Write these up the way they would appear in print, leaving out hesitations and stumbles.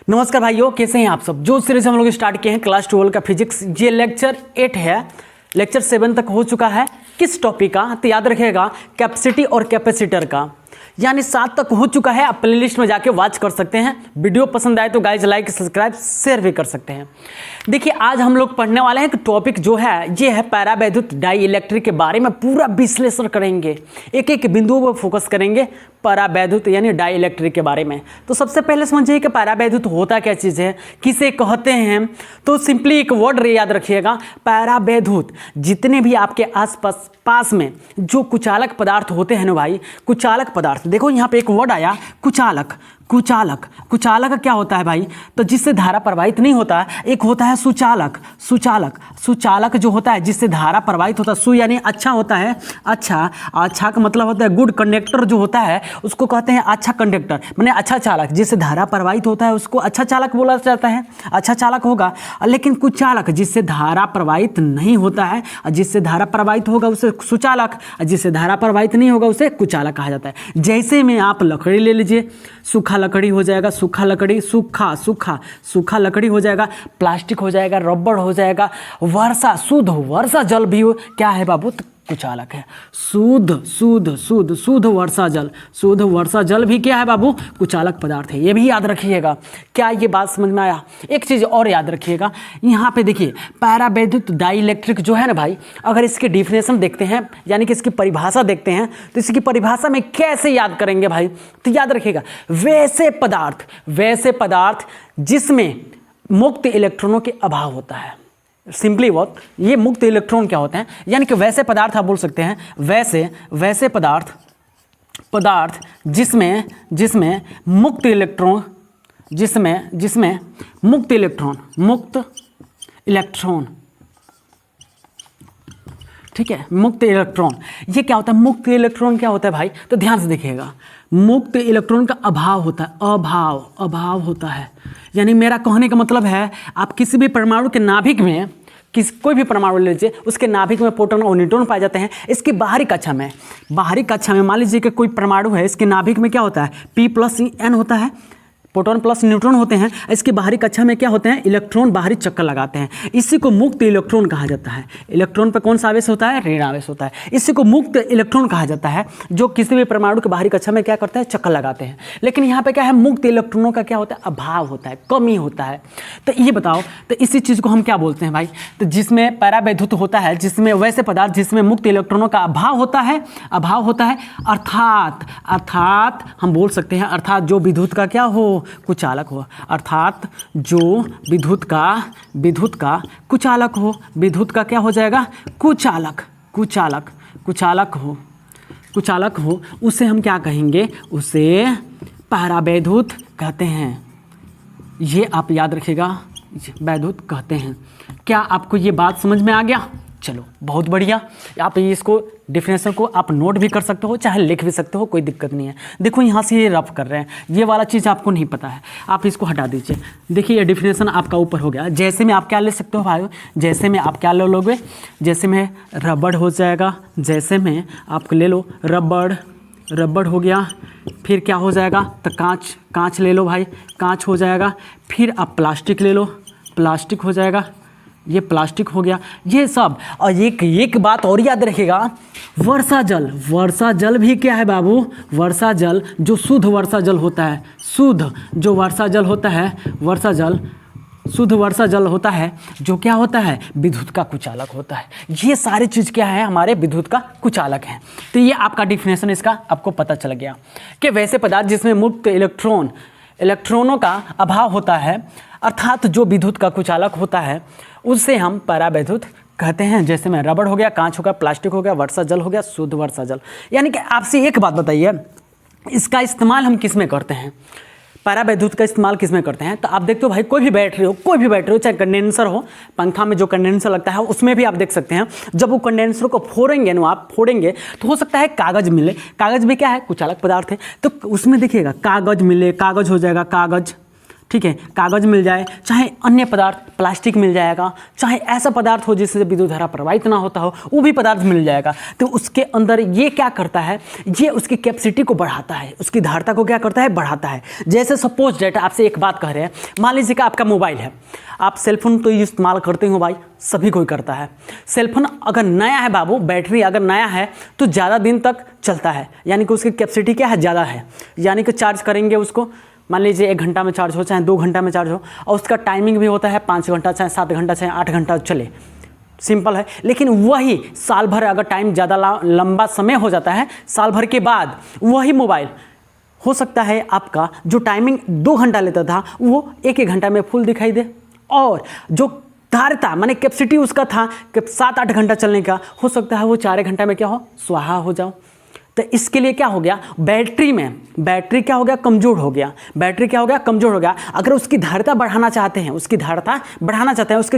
नमस्कार भाइयों, कैसे हैं आप सब। जो सीरीज हम लोग स्टार्ट किए हैं क्लास 12 का फिजिक्स, ये लेक्चर 8 है। लेक्चर 7 तक हो चुका है। किस टॉपिक का? तो याद रखिएगा, कैपेसिटी और कैपेसिटर का, यानी 7 तक हो चुका है। आप प्लेलिस्ट में जाके वॉच कर सकते हैं। वीडियो पसंद आए तो गाइज लाइक सब्सक्राइब शेयर भी कर सकते हैं। देखिए, आज हम लोग पढ़ने वाले हैं कि टॉपिक जो है ये है पैरावैद्युत डाई इलेक्ट्रिक के बारे में पूरा विश्लेषण करेंगे। एक एक बिंदुओं पर फोकस करेंगे पैरावैद्युत यानी डाई इलेक्ट्रिक के बारे में। तो सबसे पहले समझिए कि पैरावैद्युत होता क्या चीज़ है, किसे कहते हैं। तो सिंपली एक वर्ड याद रखिएगा, पैरावैद्युत। जितने भी आपके आसपास पास में जो कुचालक पदार्थ होते हैं ना भाई, कुचालक पदार्थ, देखो यहाँ पे एक वर्ड आया कुचालक। कुचालक, कुचालक क्या होता है भाई? तो जिससे धारा प्रवाहित नहीं होता है। एक होता है सुचालक। सुचालक, सुचालक जो होता है जिससे धारा प्रवाहित होता है। सु यानी अच्छा होता है, अच्छा। अच्छा का मतलब होता है गुड। कंडक्टर जो होता है उसको कहते हैं अच्छा कंडक्टर, माने अच्छा चालक। जिससे धारा प्रवाहित होता है उसको अच्छा चालक बोला जाता है, अच्छा चालक होगा। लेकिन कुचालक जिससे धारा प्रवाहित नहीं होता है, जिससे धारा प्रवाहित होगा उसे सुचालक, जिससे धारा प्रवाहित नहीं होगा उसे कुचालक कहा जाता है। जैसे में आप लकड़ी ले लीजिए, सूखा लकड़ी हो जाएगा, सूखा लकड़ी, सूखा सूखा सूखा लकड़ी हो जाएगा, प्लास्टिक हो जाएगा, रबड़ हो जाएगा, वर्षा, शुद्ध वर्षा जल भी हो, क्या है बाबू? तो कुचालक है। शुद्ध शुद्ध शुद्ध शुद्ध वर्षा जल, शुद्ध वर्षा जल भी क्या है बाबू? कुचालक पदार्थ है। ये भी याद रखिएगा। क्या ये बात समझ में आया? एक चीज़ और याद रखिएगा, यहाँ पे देखिए पैरावैद्युत डाई इलेक्ट्रिक जो है ना भाई, अगर इसके डिफिनेशन देखते हैं यानी कि इसकी परिभाषा देखते हैं तो इसकी परिभाषा में कैसे याद करेंगे भाई? तो याद रखिएगा, वैसे पदार्थ जिसमें मुक्त इलेक्ट्रॉनों के अभाव होता है। सिंपली बहुत, ये मुक्त इलेक्ट्रॉन क्या होते हैं, यानी कि वैसे पदार्थ आप बोल सकते हैं, वैसे पदार्थ जिसमें मुक्त इलेक्ट्रॉन, जिसमें मुक्त इलेक्ट्रॉन, ठीक है, मुक्त इलेक्ट्रॉन। ये क्या होता है? मुक्त इलेक्ट्रॉन क्या होता है भाई? तो ध्यान से देखिएगा, मुक्त इलेक्ट्रॉन का अभाव होता है, अभाव होता है। यानी मेरा कहने का मतलब है, आप किसी भी परमाणु के नाभिक में, कोई भी परमाणु ले लीजिए, उसके नाभिक में प्रोटॉन और न्यूट्रॉन पाए जाते हैं। इसकी बाहरी कक्षा में मान लीजिए कि कोई परमाणु है, इसके नाभिक में क्या होता है? P+N होता है, प्रोटॉन प्लस न्यूट्रॉन होते हैं। इसकी बाहरी कक्षा में क्या होते हैं? इलेक्ट्रॉन बाहरी चक्कर लगाते हैं। इसी को मुक्त इलेक्ट्रॉन कहा जाता है। इलेक्ट्रॉन पर कौन सा आवेश होता है? ऋण आवेश होता है। इसी को मुक्त इलेक्ट्रॉन कहा जाता है, जो किसी भी परमाणु के बाहरी कक्षा में क्या करते हैं? चक्कर लगाते हैं। लेकिन यहाँ पे क्या है? मुक्त इलेक्ट्रॉनों का क्या होता है? अभाव होता है, कमी होता है। तो ये बताओ, तो इसी चीज़ को हम क्या बोलते हैं भाई? तो जिसमें पैरावैद्युत होता है, जिसमें वैसे पदार्थ जिसमें मुक्त इलेक्ट्रॉनों का अभाव होता है, अर्थात हम बोल सकते हैं, अर्थात जो विद्युत का क्या हो? कुचालक हो। अर्थात जो विद्युत का कुचालक हो। विद्युत का क्या हो जाएगा? कुचालक हो, उसे हम क्या कहेंगे? उसे पैरावैद्युत कहते हैं। ये आप याद रखिएगा, वैद्युत कहते हैं। क्या आपको ये बात समझ में आ गया? चलो, बहुत बढ़िया। आप इसको डिफिनेशन को आप नोट भी कर सकते हो, चाहे लिख भी सकते हो, कोई दिक्कत नहीं है। देखो यहाँ से ये रफ कर रहे हैं, ये वाला चीज़ आपको नहीं पता है, आप इसको हटा दीजिए। देखिए ये डिफिनेशन आपका ऊपर हो गया। जैसे में आप क्या ले सकते हो भाई? जैसे में आप क्या ले लोगे? जैसे में रबड़ हो जाएगा, जैसे में आप ले लो रबड़ हो गया। फिर क्या हो जाएगा? तो कांच ले लो भाई, कांच हो जाएगा। फिर आप प्लास्टिक ले लो, प्लास्टिक हो जाएगा। ये प्लास्टिक हो गया, ये सब। और एक बात और याद रखिएगा, वर्षा जल भी क्या है बाबू? वर्षा जल, जो शुद्ध वर्षा जल होता है, शुद्ध जो वर्षा जल होता है, शुद्ध वर्षा जल होता है, जो क्या होता है? विद्युत का कुचालक होता है। ये सारी चीज़ क्या है? हमारे विद्युत का कुचालक है। तो ये आपका डिफिनेशन इसका आपको पता चल गया कि वैसे पदार्थ जिसमें मुक्त इलेक्ट्रॉनों का अभाव होता है, अर्थात जो विद्युत का कुचालक होता है, उससे हम पैरावैद्युत कहते हैं। जैसे में रबड़ हो गया, कांच हो गया, प्लास्टिक हो गया, वर्षा जल हो गया, शुद्ध वर्षा जल। यानी कि आपसे एक बात बताइए, इसका इस्तेमाल हम किस में करते हैं? पैरावैद्युत का इस्तेमाल किस में करते हैं? तो आप देखते हो भाई, कोई भी बैटरी हो, चाहे कंडेंसर हो, पंखा में जो कंडेंसर लगता है उसमें भी आप देख सकते हैं, जब वो कंडेंसर को फोड़ेंगे ना, आप फोड़ेंगे तो हो सकता है कागज़ मिले। कागज़ भी क्या है? कुचालक पदार्थ है। तो उसमें देखिएगा, कागज़ मिले, कागज़ हो जाएगा, कागज़, ठीक है, कागज़ मिल जाए, चाहे अन्य पदार्थ प्लास्टिक मिल जाएगा, चाहे ऐसा पदार्थ हो जिससे विद्युत धारा प्रवाहित ना होता हो, वो भी पदार्थ मिल जाएगा। तो उसके अंदर ये क्या करता है, ये उसकी कैपेसिटी को बढ़ाता है, उसकी धारता को क्या करता है, बढ़ाता है। जैसे सपोज डेट आपसे एक बात कह रहे हैं, मान लीजिए कि आपका मोबाइल है, आप सेलफोन तो इस्तेमाल करते हो भाई, सभी कोई करता है। सेलफोन अगर नया है बाबू, बैटरी अगर नया है तो ज़्यादा दिन तक चलता है, यानी कि उसकी कैपेसिटी क्या है, ज़्यादा है। यानी कि चार्ज करेंगे उसको, मान लीजिए 1 घंटा में चार्ज हो, चाहे 2 घंटा में चार्ज हो, और उसका टाइमिंग भी होता है 5 घंटा, चाहे 7 घंटा, चाहे 8 घंटा चले, सिंपल है। लेकिन वही साल भर अगर टाइम ज़्यादा लंबा समय हो जाता है, साल भर के बाद वही मोबाइल हो सकता है आपका जो टाइमिंग 2 घंटा लेता था वो 1-1 घंटा में फुल दिखाई दे, और जो धारता माने कैपेसिटी उसका था कि 7-8 घंटा चलने का, हो सकता है वो 4 घंटा में क्या हो, स्वाहा हो जाओ। तो इसके लिए क्या हो गया, बैटरी क्या हो गया, कमज़ोर हो गया। बैटरी क्या हो गया, कमज़ोर हो गया। अगर उसकी धारता बढ़ाना चाहते हैं, उसकी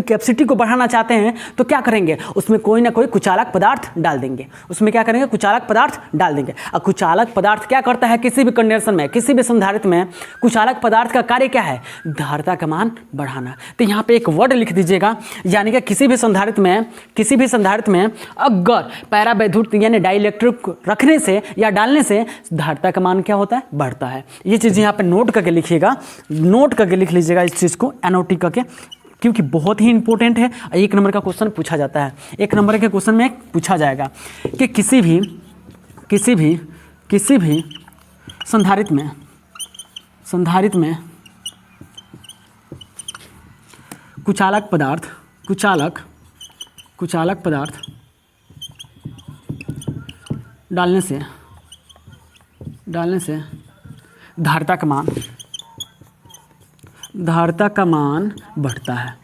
कैपेसिटी को बढ़ाना चाहते हैं, तो क्या करेंगे, उसमें कोई ना कोई कुचालक पदार्थ डाल देंगे। उसमें क्या करेंगे, कुचालक पदार्थ डाल देंगे। और कुचालक पदार्थ क्या करता है, किसी भी कंडेंसर में, किसी भी संधारित्र में कुचालक पदार्थ का कार्य क्या है, धारता का मान बढ़ाना। तो यहाँ पे एक वर्ड लिख दीजिएगा, यानी कि किसी भी संधारित्र में अगर पैरावैद्युत यानी डाइलेक्ट्रिक रखने से या डालने से धारता का मान क्या होता है, बढ़ता है। ये चीज़ यहाँ पे नोट करके लिखिएगा, नोट करके लिख लीजिएगा इस चीज़ को, एनओटी करके, क्योंकि बहुत ही इंपॉर्टेंट है। 1 नंबर का क्वेश्चन पूछा जाता है, 1 नंबर के क्वेश्चन में पूछा जाएगा कि किसी भी संधारित्र में कुचालक पदार्थ डालने से धारता का मान बढ़ता है।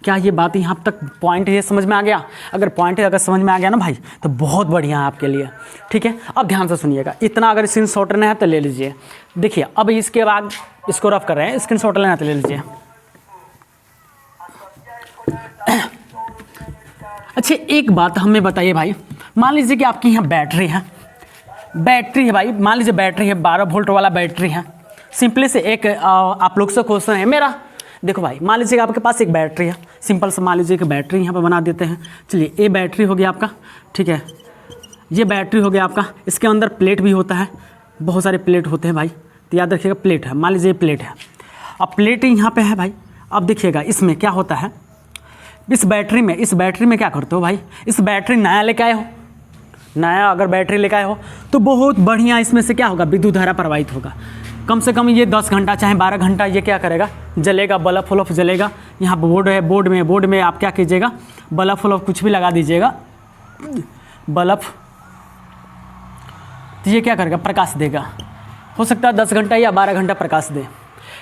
क्या ये बात यहाँ तक पॉइंट ये समझ में आ गया? अगर पॉइंट अगर समझ में आ गया ना भाई, तो बहुत बढ़िया है आपके लिए, ठीक है। अब ध्यान से सुनिएगा, इतना अगर स्क्रीन शॉट लेना है तो ले लीजिए। देखिए अब इसके बाद इसको रफ कर रहे हैं, स्क्रीन शॉट लेना है तो ले लीजिए। अच्छा एक बात हमें बताइए भाई, मान लीजिए कि आपके यहाँ बैटरी है भाई, मान लीजिए बैटरी है, 12 वोल्ट वाला बैटरी है। सिंपली से एक आप लोग से क्वेश्चन है मेरा, देखो भाई मान लीजिए कि आपके पास एक बैटरी है, सिंपल से मान लीजिए कि बैटरी यहाँ पे बना देते हैं। चलिए ये बैटरी हो गया आपका, ठीक है, ये बैटरी हो गया आपका। इसके अंदर प्लेट भी होता है, बहुत सारे प्लेट होते हैं भाई, तो याद रखिएगा प्लेट है, मान लीजिए प्लेट है। अब प्लेट यहाँ पे है भाई, अब देखिएगा इसमें क्या होता है, इस बैटरी में क्या करते हो भाई, इस बैटरी नया लेके आए हो, नया अगर बैटरी लेके आए हो तो बहुत बढ़िया इसमें से क्या होगा, विद्युत धारा प्रवाहित होगा। कम से कम ये 10 घंटा चाहे 12 घंटा ये क्या करेगा, जलेगा, बल्ब वल्ब जलेगा। यहाँ बोर्ड है, बोर्ड में आप क्या कीजिएगा, बल्ब वल्ब कुछ भी लगा दीजिएगा, बल्ब, तो ये क्या करेगा, प्रकाश देगा। हो सकता है 10 घंटा या 12 घंटा प्रकाश दे।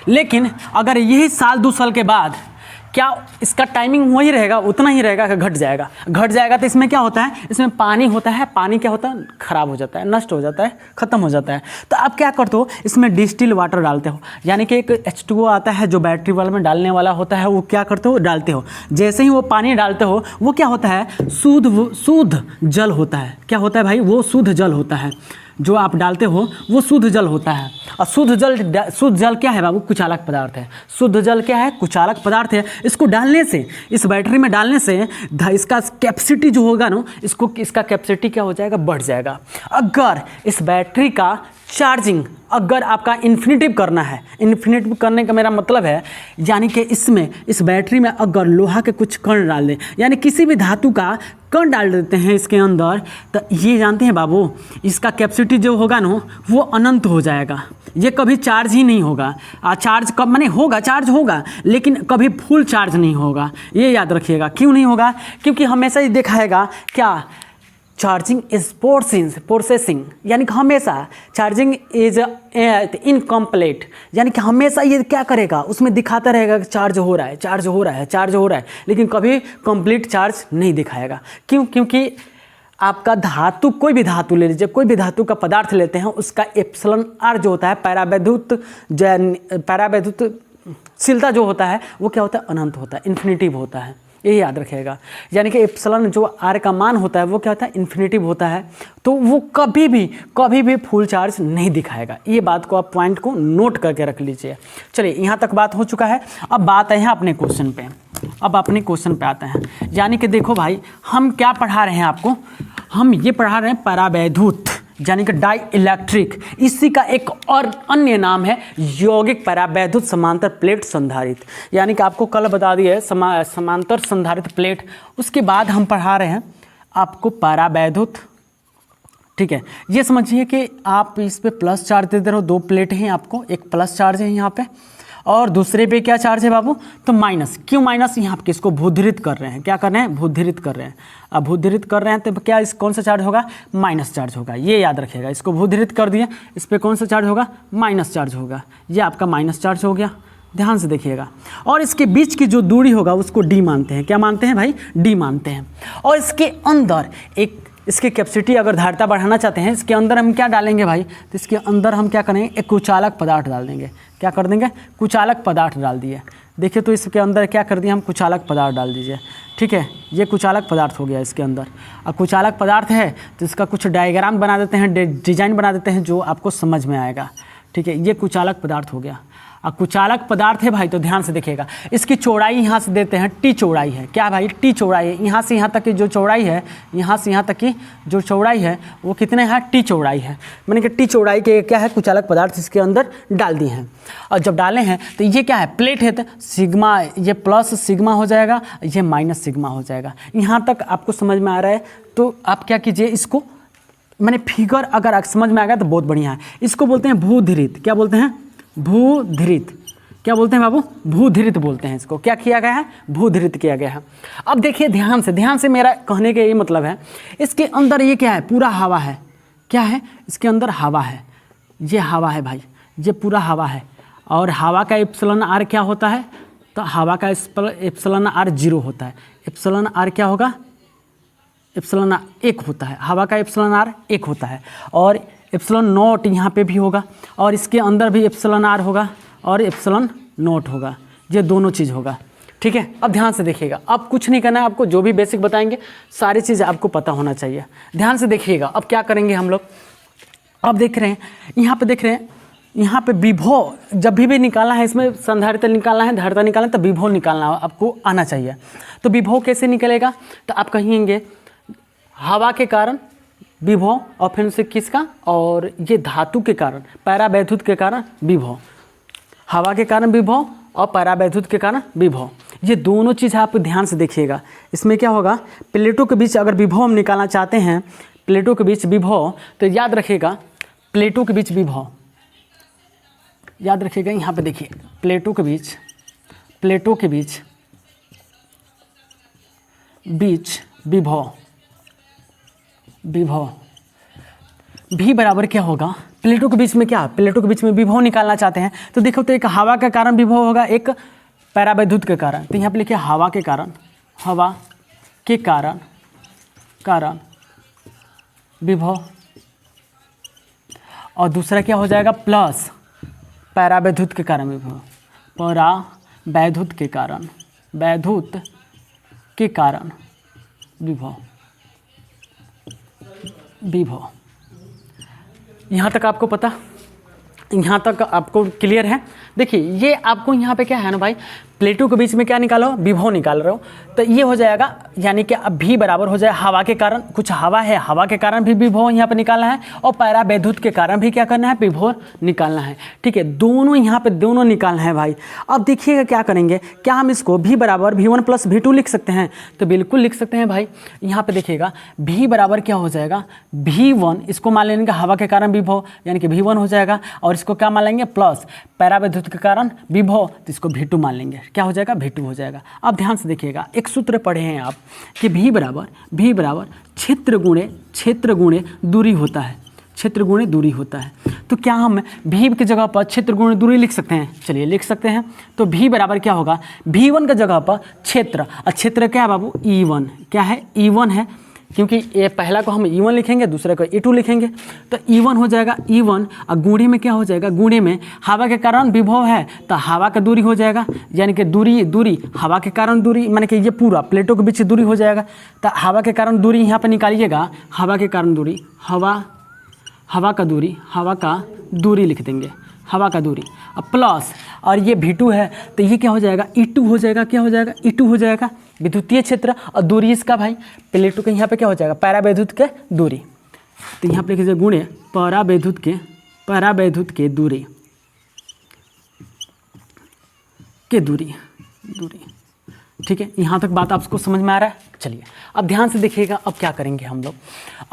लेकिन अगर यही साल 2 साल के बाद क्या इसका टाइमिंग वही रहेगा, उतना ही रहेगा कि घट जाएगा तो इसमें क्या होता है, इसमें पानी होता है, पानी क्या होता है, खराब हो जाता है, नष्ट हो जाता है, ख़त्म हो जाता है। तो आप क्या करते हो, इसमें डिस्टिल वाटर डालते हो, यानी कि एक H2O आता है जो बैटरी वाले में डालने वाला होता है, वो क्या करते हो, डालते हो। जैसे ही वो पानी डालते हो वो क्या होता है, शुद्ध जल होता है। क्या होता है भाई, वो शुद्ध जल होता है, जो आप डालते हो वो शुद्ध जल होता है। और शुद्ध जल क्या है बाबू, कुचालक पदार्थ है। शुद्ध जल क्या है, कुचालक पदार्थ है। इसको डालने से, इस बैटरी में डालने से इसका कैपेसिटी जो होगा ना, इसका कैपेसिटी क्या हो जाएगा, बढ़ जाएगा। अगर इस बैटरी का चार्जिंग अगर आपका इन्फिनिटिव करना है, इन्फिनिटिव करने का मेरा मतलब है, यानी कि इसमें इस बैटरी में अगर लोहा के कुछ कण डाल दें, यानी किसी भी धातु का कण डाल देते हैं इसके अंदर, तो ये जानते हैं बाबू, इसका कैपेसिटी जो होगा ना वो अनंत हो जाएगा, ये कभी चार्ज ही नहीं होगा। चार्ज कब माने होगा, चार्ज होगा लेकिन कभी फुल चार्ज नहीं होगा, ये याद रखिएगा। क्यों नहीं होगा, क्योंकि हमेशा ही दिखाएगा क्या, चार्जिंग इज प्रोसेसिंग, यानी कि हमेशा चार्जिंग इज इनकम्प्लीट, यानी कि हमेशा ये क्या करेगा, उसमें दिखाता रहेगा कि चार्ज हो रहा है, लेकिन कभी कंप्लीट चार्ज नहीं दिखाएगा। क्यों, क्योंकि आपका धातु, कोई भी धातु ले लीजिए, कोई भी धातु का पदार्थ लेते हैं, उसका एप्सिलॉन आर जो होता है, पैरावैद्युत शीलता जो होता है वो क्या होता है, अनंत होता है, इन्फिनिटिव होता है। ये याद रखिएगा। यानी कि एप्सिलॉन जो आर का मान होता है वो क्या होता है, इन्फिनेटिव होता है, तो वो कभी भी फुल चार्ज नहीं दिखाएगा। ये बात को आप पॉइंट को नोट करके रख लीजिए। चलिए यहाँ तक बात हो चुका है। अब बात है अपने क्वेश्चन पे। अब अपने क्वेश्चन पे आते हैं। यानी कि देखो भाई, हम क्या पढ़ा रहे हैं आपको, हम ये पढ़ा रहे हैं परावैद्युत यानी कि डाई इलेक्ट्रिक। इसी का एक और अन्य नाम है यौगिक परावैद्युत समांतर प्लेट संधारित्र। यानी कि आपको कल बता दिए समांतर संधारित्र प्लेट। उसके बाद हम पढ़ा रहे हैं आपको परावैद्युत। ठीक है, ये समझिए कि आप इस पे प्लस चार्ज दे रहे हो, 2 प्लेट हैं आपको, एक प्लस चार्ज है यहाँ पे और दूसरे पे क्या चार्ज है बाबू, तो माइनस। क्यों माइनस, यहाँ पे किसको भूधिरित कर रहे हैं, क्या कर रहे हैं, भूधिरित कर रहे हैं। अब भूधिरित कर रहे हैं तो क्या इस कौन सा चार्ज होगा, माइनस चार्ज होगा। ये याद रखिएगा, इसको भूधिरित कर दिए, इस पर कौन सा चार्ज होगा, माइनस चार्ज होगा। ये आपका माइनस चार्ज हो गया, ध्यान से देखिएगा। और इसके बीच की जो दूरी होगा उसको डी मानते हैं। क्या मानते हैं भाई, डी मानते हैं। और इसके अंदर एक इसकी कैपेसिटी अगर धारिता बढ़ाना चाहते हैं, इसके अंदर हम क्या डालेंगे भाई, तो इसके अंदर हम क्या करेंगे, एक कुचालक पदार्थ डाल देंगे। क्या कर देंगे, कुचालक पदार्थ डाल दिए। देखिए तो इसके अंदर क्या कर दिया हम, कुचालक पदार्थ डाल दीजिए। ठीक है, ये कुचालक पदार्थ हो गया इसके अंदर। अब कुचालक पदार्थ है तो इसका कुछ डायग्राम बना देते हैं, डिजाइन बना देते हैं जो आपको समझ में आएगा। ठीक है, ये कुचालक पदार्थ हो गया। अब कुचालक पदार्थ है भाई, तो ध्यान से देखिएगा, इसकी चौड़ाई यहाँ से देते हैं, टी चौड़ाई है। क्या भाई, टी चौड़ाई है। यहाँ से यहाँ तक की जो चौड़ाई है, यहाँ से यहाँ तक की जो चौड़ाई है वो कितने है, टी चौड़ाई है। मैंने कि टी चौड़ाई के क्या है, कुचालक पदार्थ इसके अंदर डाल दिए हैं। और जब डाले हैं तो ये क्या है, प्लेट है, तो सिग्मा, ये प्लस सिग्मा हो जाएगा, ये माइनस सिग्मा हो जाएगा। यहाँ तक आपको समझ में आ रहा है, तो आप क्या कीजिए, इसको मैंने फिगर अगर समझ में आ गया तो बहुत बढ़िया है। इसको बोलते हैं भूधिरित। क्या बोलते हैं, भूधिरित। क्या बोलते हैं बाबू, भूधिरित बोलते हैं इसको। क्या किया गया है, भूधिरित किया गया है। अब देखिए ध्यान से मेरा कहने का ये मतलब है, इसके अंदर ये क्या है, पूरा हवा है। क्या है, इसके अंदर हवा है, ये हवा है भाई, ये पूरा हवा है। और हवा का एप्सिलॉन आर क्या होता है, तो हवा का एप्सिलॉन आर 0 होता है। एप्सिलॉन आर क्या होगा, एप्सिलॉन 1 होता है। हवा का एप्सिलॉन आर 1 होता है। और एप्सिलॉन नॉट यहाँ पे भी होगा, और इसके अंदर भी एप्सिलॉन आर होगा और एप्सिलॉन नॉट होगा। ये दोनों चीज़ होगा। ठीक है, अब ध्यान से देखिएगा, अब कुछ नहीं करना है आपको, जो भी बेसिक बताएंगे सारी चीज़ आपको पता होना चाहिए। ध्यान से देखिएगा, अब क्या करेंगे हम लोग। अब देख रहे हैं यहाँ पे, देख रहे हैं यहाँ पे विभव जब भी निकालना है, इसमें संधारित्र निकालना है, धारिता निकालना है, तो विभव निकालना आपको आना चाहिए। तो विभव कैसे निकलेगा, तो आप कहेंगे हवा के कारण विभव, और फिर से किसका, और ये धातु के कारण, परावैद्युत के कारण विभव। हवा के कारण विभव और परावैद्युत के कारण विभव, ये दोनों चीज़ आप ध्यान से देखिएगा। इसमें क्या होगा, प्लेटों के बीच अगर विभव हम निकालना चाहते हैं, प्लेटों के बीच विभव, तो याद रखिएगा प्लेटों के बीच विभव, याद रखिएगा। यहाँ पे देखिए प्लेटों के बीच विभव भी बराबर क्या होगा, प्लेटों के बीच में क्या, प्लेटों के बीच में विभव निकालना चाहते हैं, तो देखो तो एक हवा के कारण विभव होगा, एक परावैद्युत के कारण। तो यहाँ पे लिखिए हवा के कारण विभव, और दूसरा क्या हो जाएगा, प्लस परावैद्युत के कारण विभव, परावैद्युत के कारण विभव। यहाँ तक आपको पता, यहाँ तक आपको क्लियर है। देखिए ये आपको यहाँ पे क्या है ना भाई, प्लेटों के बीच में क्या निकालो, विभव निकाल रहे हो, तो ये हो जाएगा, यानी कि अब भी बराबर हो जाए हवा के कारण, कुछ हवा है, हवा के कारण भी विभव यहाँ पे निकालना है, और परावैद्युत के कारण भी क्या करना है, विभव निकालना है। ठीक है, दोनों यहाँ पे दोनों निकालना है भाई। अब देखिएगा क्या करेंगे, क्या हम इसको भी बराबर V1 + V2 लिख सकते हैं, तो बिल्कुल लिख सकते हैं भाई। यहाँ पे देखिएगा भी बराबर क्या हो जाएगा, V1, इसको मान लेंगे हवा के कारण विभव, यानी कि V1 हो जाएगा, और इसको क्या मान लेंगे, प्लस परावैद्युत के कारण विभव, तो इसको V2 मान लेंगे। क्या हो जाएगा, V2 हो जाएगा। अब ध्यान से देखिएगा, एक सूत्र पढ़े हैं आप कि V बराबर क्षेत्र गुणे दूरी होता है, क्षेत्र गुणे दूरी होता है। तो क्या हम V की जगह पर क्षेत्र गुणे दूरी लिख सकते हैं, चलिए लिख सकते हैं। तो V बराबर क्या होगा, V1 की जगह पर क्षेत्र, और क्षेत्र क्या है बाबू, E1, क्या है, E1 है, क्योंकि ये पहला को हम E1 लिखेंगे, दूसरे को E2 लिखेंगे, तो E1 हो जाएगा E1। और गुणे में क्या हो जाएगा, गुणे में हवा के कारण विभव है तो हवा का दूरी हो जाएगा, यानी कि दूरी हवा के कारण दूरी, माने कि ये पूरा प्लेटों के बीच दूरी हो जाएगा। तो हवा के कारण दूरी यहाँ पर निकालिएगा, हवा के कारण दूरी, हवा का दूरी लिख देंगे, हवा का दूरी। अब प्लस और ये V2 है तो ये क्या हो जाएगा, E2 हो जाएगा, क्या हो जाएगा, E2 हो जाएगा विद्युतीय क्षेत्र। और दूरी इसका भाई प्लेटों के यहाँ पे क्या हो जाएगा, परावैद्युत के दूरी। तो यहाँ पे लिख दीजिए गुणे परावैद्युत के दूरी ठीक है। यहाँ तक बात आपको समझ में आ रहा है। चलिए अब ध्यान से देखिएगा, अब क्या करेंगे हम लोग,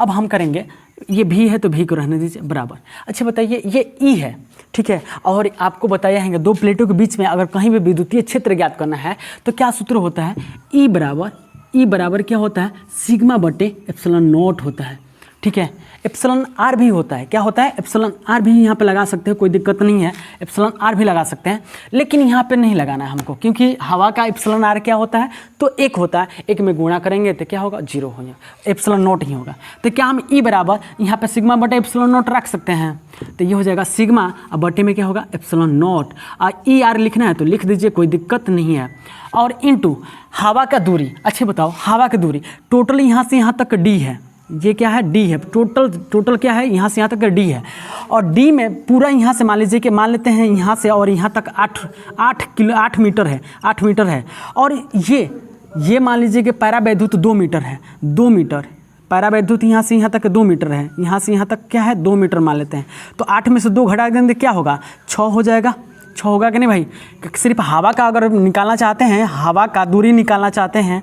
अब हम करेंगे ये भी है तो भी को रहने दीजिए बराबर। अच्छा बताइए ये ई है, ठीक है, और आपको बताया है दो प्लेटों के बीच में अगर कहीं भी विद्युतीय क्षेत्र ज्ञात करना है तो क्या सूत्र होता है, ई बराबर क्या होता है, सिग्मा बटे एप्सिलॉन नॉट होता है, ठीक है। एप्सिलॉन आर भी होता है, क्या होता है, एप्सिलॉन आर भी यहाँ पे लगा सकते हैं, कोई दिक्कत नहीं है, एप्सिलॉन आर भी लगा सकते हैं, लेकिन यहाँ पे नहीं लगाना है हमको, क्योंकि हवा का एप्सिलॉन आर क्या होता है, तो एक होता है, एक में गुणा करेंगे तो क्या होगा, 0 हो जाएगा, एप्सिलॉन नॉट ही होगा। तो क्या हम ई बराबर यहाँ पे सिग्मा बटे एप्सिलॉन नॉट रख सकते हैं, तो ये हो जाएगा सिग्मा और बटे में क्या होगा, एप्सिलॉन नॉट। और ई आर लिखना है तो लिख दीजिए, कोई दिक्कत नहीं है। और इनटू हवा का दूरी, अच्छे बताओ हवा की दूरी टोटल यहाँ से यहाँ तक डी है, ये क्या है, डी है, टोटल क्या है, यहाँ से यहाँ तक डी है। और डी में पूरा यहाँ से मान लीजिए कि मान लेते हैं यहाँ से और यहाँ तक 8 मीटर है, 8 मीटर है। और ये मान लीजिए कि परावैद्युत 2 मीटर है, 2 मीटर परावैद्युत यहाँ से यहाँ तक 2 मीटर है, यहाँ से यहाँ तक क्या है 2 मीटर मान लेते हैं। तो 8 में से 2 घटा देंगे क्या होगा, 6 हो जाएगा, 6 होगा कि नहीं भाई। सिर्फ हवा का अगर निकालना चाहते हैं, हवा का दूरी निकालना चाहते हैं,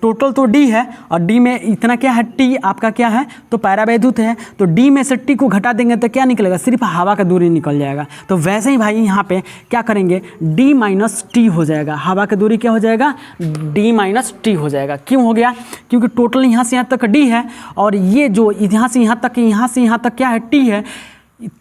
टोटल तो डी है और डी में इतना क्या है, टी आपका क्या है, तो परावैद्युत है, तो डी में से टी को घटा देंगे तो क्या निकलेगा, सिर्फ हवा का दूरी निकल जाएगा। तो वैसे ही भाई यहाँ पे क्या करेंगे, डी माइनस टी हो जाएगा, हवा का दूरी क्या हो जाएगा, डी माइनस टी हो जाएगा। क्यों हो गया, क्योंकि टोटल यहाँ से यहाँ तक डी है और ये जो यहाँ से यहाँ तक क्या है, टी है,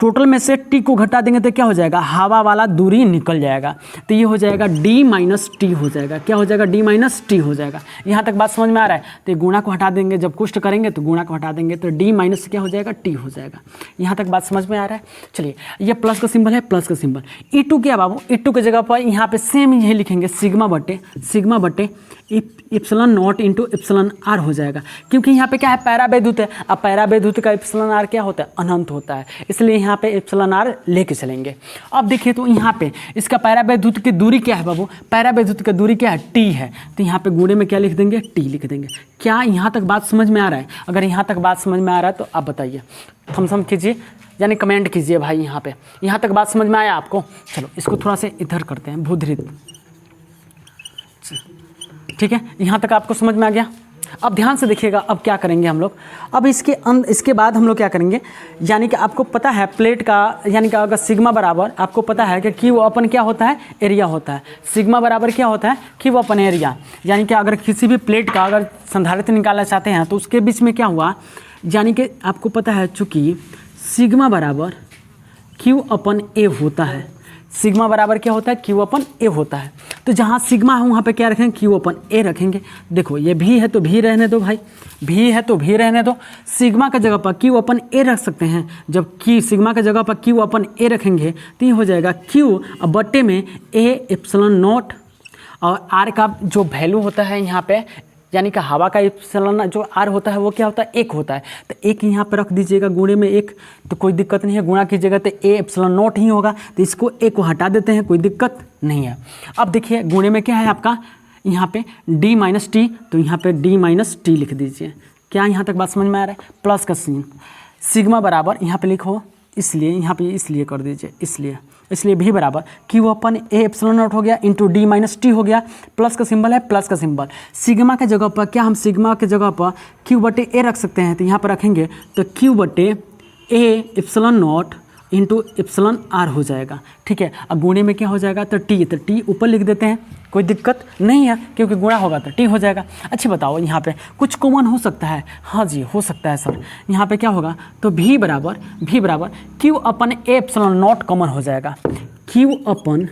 टोटल में से टी को घटा देंगे तो क्या हो जाएगा, हवा वाला दूरी निकल जाएगा। तो ये हो जाएगा डी माइनस टी हो जाएगा, क्या हो जाएगा, डी माइनस टी हो जाएगा। यहाँ तक बात समझ में आ रहा है। तो गुणा को हटा देंगे, जब कुष्ट करेंगे तो गुणा को हटा देंगे तो डी माइनस क्या हो जाएगा, टी हो जाएगा। यहाँ तक बात समझ में आ रहा है। चलिए ये प्लस का सिंबल है, प्लस का सिंबल। E2 क्या बाबू, E2 की जगह पर यहाँ पे सेम यही लिखेंगे, सिग्मा बटे epsilon naught into epsilon r हो जाएगा, क्योंकि यहाँ पे क्या है, परावैद्युत है। अब परावैद्युत का एप्सिलॉन आर क्या होता है, अनंत होता है, इसलिए यहाँ पे एप्सिलॉन आर लेके चलेंगे। अब देखिए तो यहाँ पे इसका परावैद्युत की दूरी क्या है बाबू, परावैद्युत की दूरी क्या है, टी है, तो यहाँ पे गुणे में क्या लिख देंगे, टी लिख देंगे। क्या यहाँ तक बात समझ में आ रहा है? अगर यहाँ तक बात समझ में आ रहा है तो आप बताइए, थम्स अप कीजिए यानी कमेंट कीजिए भाई। यहाँ तक बात समझ में आया आपको? चलो इसको थोड़ा सा इधर करते हैं, भूधृत, ठीक है। यहाँ तक आपको समझ में आ गया। अब ध्यान से देखिएगा, अब क्या करेंगे हम लोग, अब इसके बाद हम लोग क्या करेंगे, यानी कि आपको पता है प्लेट का, यानी कि अगर सिग्मा बराबर, आपको पता है कि क्यू अपन क्या होता है, एरिया होता है। सिग्मा बराबर क्या होता है, क्यू अपन एरिया। यानी कि अगर किसी भी प्लेट का अगर संधारित्र निकालना चाहते हैं तो उसके बीच में क्या हुआ, यानी कि आपको पता है चूँकि सिग्मा बराबर क्यू अपन ए होता है, सिग्मा बराबर क्या होता है, क्यू अपन ए होता है। तो जहाँ सिग्मा है वहाँ पे क्या रखेंगे, क्यू अपन ए रखेंगे। देखो ये भी है तो भी रहने दो भाई, भी है तो भी रहने दो। सिग्मा का जगह पर क्यू अपन ए रख सकते हैं, जब कि सिग्मा का जगह पर क्यू अपन ए रखेंगे तो ये हो जाएगा क्यू बट्टे में ए एप्सिलॉन नॉट, और आर का जो वैल्यू होता है यहाँ पे, यानी कि हवा का एप्सिलॉन जो आर होता है वो क्या होता है, 1 होता है। तो 1 यहाँ पर रख दीजिएगा गुणे में 1, तो कोई दिक्कत नहीं है, गुणा कीजिएगा तो ए एप्सिलॉन नॉट ही होगा, तो इसको ए को हटा देते हैं, कोई दिक्कत नहीं है। अब देखिए गुणे में क्या है आपका, यहाँ पे डी माइनस टी, तो यहाँ पे डी माइनस टी लिख दीजिए। क्या यहाँ तक बात समझ में आ रहा है? प्लस का सीन, सिग्मा बराबर यहाँ पे लिखो, इसलिए यहाँ पे इसलिए कर दीजिए, इसलिए भी बराबर Q upon A epsilon not हो गया इंटू डी माइनस टी हो गया। प्लस का सिंबल है, प्लस का सिंबल। सिग्मा के जगह पर क्या हम सिग्मा के जगह पर क्यू बटे ए रख सकते हैं, तो यहाँ पर रखेंगे तो क्यू बटे A epsilon naught into epsilon r हो जाएगा, ठीक है। अब गुणे में क्या हो जाएगा, तो टी ऊपर लिख देते हैं, कोई दिक्कत नहीं है, क्योंकि गुणा होगा तो टी हो जाएगा। अच्छा बताओ यहाँ पे कुछ कॉमन हो सकता है? हाँ जी हो सकता है सर। यहाँ पे क्या होगा, तो भी बराबर Q upon A epsilon not common हो जाएगा, Q upon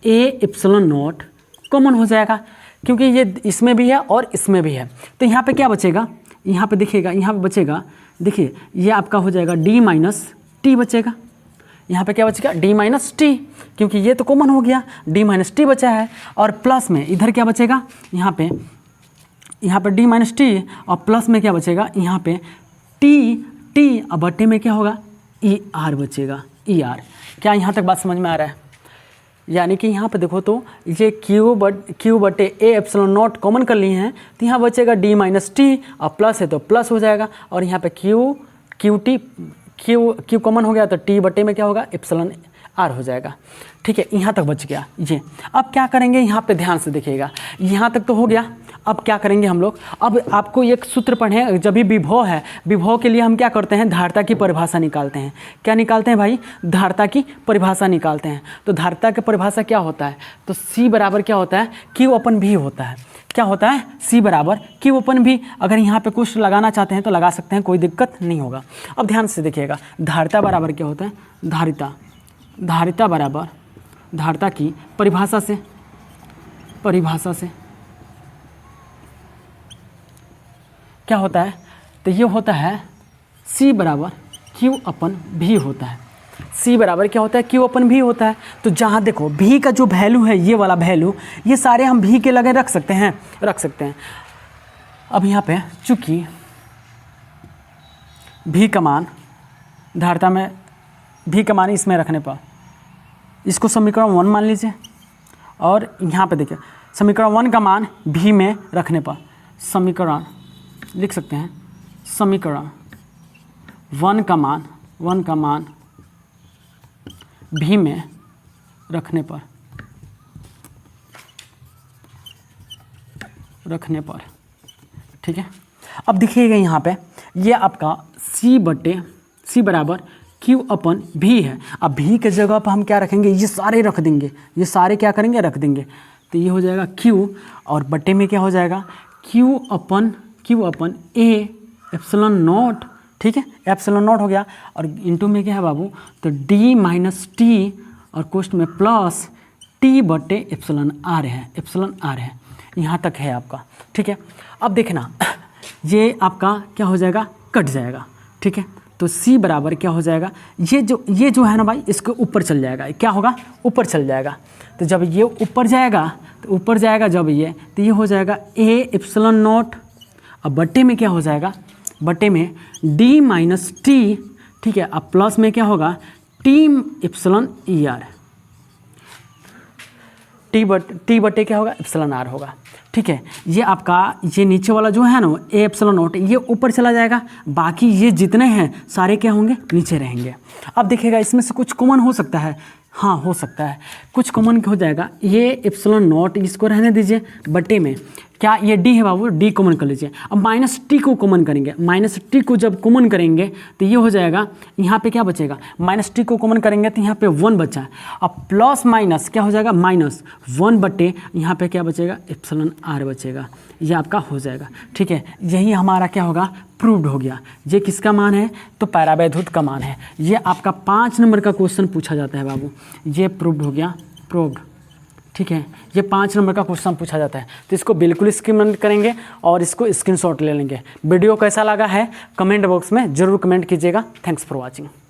A epsilon not common हो जाएगा, क्योंकि ये इसमें भी है और इसमें भी है। तो यहाँ पे क्या बचेगा, यहाँ पे देखिएगा, यहाँ पे बचेगा, देखिए ये आपका हो जाएगा d माइनस टी बचेगा। यहाँ पे क्या बचेगा, d माइनस टी, क्योंकि ये तो कॉमन हो गया, d माइनस टी बचा है। और प्लस में इधर क्या बचेगा, यहाँ पे d माइनस टी, और प्लस में क्या बचेगा, यहाँ पे टी और बट्टे में क्या होगा, ई आर बचेगा, ई आर। क्या यहाँ तक बात समझ में आ रहा है? यानी कि यहाँ पे देखो तो ये क्यू बटे ए एप्सिलॉन नॉट कॉमन कर लिए हैं, तो यहाँ बचेगा d माइनस टी, और प्लस है तो प्लस हो जाएगा, और यहाँ पे क्यू कॉमन हो गया तो टी बटे में क्या होगा, एप्सिलॉन आर हो जाएगा। ठीक है, यहाँ तक बच गया ये। अब क्या करेंगे, यहाँ पे ध्यान से देखिएगा, यहाँ तक तो हो गया। अब क्या करेंगे हम लोग, अब आपको एक सूत्र पढ़ें, जब भी विभव है, विभव के लिए हम क्या करते हैं, धारिता की परिभाषा निकालते हैं। क्या निकालते हैं भाई, धारिता की परिभाषा निकालते हैं। तो धारिता की परिभाषा क्या होता है, तो C बराबर क्या होता है, Q अपन V होता है। क्या होता है, C बराबर Q अपन V। अगर यहाँ पे कुछ लगाना चाहते हैं तो लगा सकते हैं, कोई दिक्कत नहीं होगा। अब ध्यान से देखिएगा, धारिता बराबर क्या होता है, धारिता बराबर धारिता की परिभाषा से क्या होता है, तो ये होता है C बराबर Q अपन V होता है। C बराबर क्या होता है, Q अपन V होता है। तो जहाँ देखो V का जो वैल्यू है, ये वाला वैल्यू, ये सारे हम V के लगे रख सकते हैं। अब यहाँ पे चूँकि V का मान धारिता में, V का मान इसमें रखने पर, इसको समीकरण 1 मान लीजिए, और यहाँ पे देखिए समीकरण 1 का मान V में रखने पर, समीकरण लिख सकते हैं, समीकरण 1 का मान V में रखने पर ठीक है। अब देखिएगा यहाँ पे ये आपका C बराबर Q अपन V है। अब V के जगह पर हम क्या रखेंगे, ये सारे रख देंगे, ये सारे क्या करेंगे, रख देंगे। तो ये हो जाएगा Q, और बटे में क्या हो जाएगा, Q upon A epsilon not. ठीक है, एप्सिलॉन नॉट हो गया, और इनटू में क्या है बाबू, तो D माइनस टी, और कोष्ठ में प्लस T बटे एप्सिलॉन आर है। यहाँ तक है आपका। ठीक है, अब देखना ये आपका क्या हो जाएगा, कट जाएगा। ठीक है, तो C बराबर क्या हो जाएगा, ये जो है ना भाई, इसके ऊपर चल जाएगा। क्या होगा, ऊपर चल जाएगा। तो जब ये ऊपर जाएगा जब ये, तो ये हो जाएगा A एप्सिलॉन नॉट, अब बट्टे में क्या हो जाएगा, बट्टे में D माइनस टी। ठीक है, अब प्लस में क्या होगा, T epsilon E R, T बटे क्या होगा, एप्सिलॉन आर होगा। ठीक है, ये आपका ये नीचे वाला जो है ना ए एप्सिलॉन नॉट, ये ऊपर चला जाएगा, बाकी ये जितने हैं सारे क्या होंगे, नीचे रहेंगे। अब देखिएगा इसमें से कुछ कॉमन हो सकता है, हाँ हो सकता है, कुछ कॉमन हो जाएगा। ये एप्सिलॉन नॉट इसको रहने दीजिए, बटे में क्या ये D है बाबू, D कॉमन कर लीजिए। अब माइनस टी को कॉमन करेंगे, माइनस टी को जब कॉमन करेंगे तो ये हो जाएगा, यहाँ पे क्या बचेगा, माइनस टी को कॉमन करेंगे तो यहाँ पे 1 बचा है। अब प्लस माइनस क्या हो जाएगा, माइनस 1 बटे यहाँ पे क्या बचेगा, एप्सिलॉन आर बचेगा। ये आपका हो जाएगा। ठीक है, यही हमारा क्या होगा, प्रूव्ड हो गया। ये किसका मान है, तो पैरावैद्युत का मान है। ये आपका 5 नंबर का क्वेश्चन पूछा जाता है बाबू, ये प्रूव्ड हो गया, प्रूव्ड। ठीक है, ये 5 नंबर का क्वेश्चन पूछा जाता है, तो इसको बिल्कुल स्क्रीन करेंगे और इसको स्क्रीनशॉट ले लेंगे। वीडियो कैसा लगा है कमेंट बॉक्स में ज़रूर कमेंट कीजिएगा। Thanks for watching.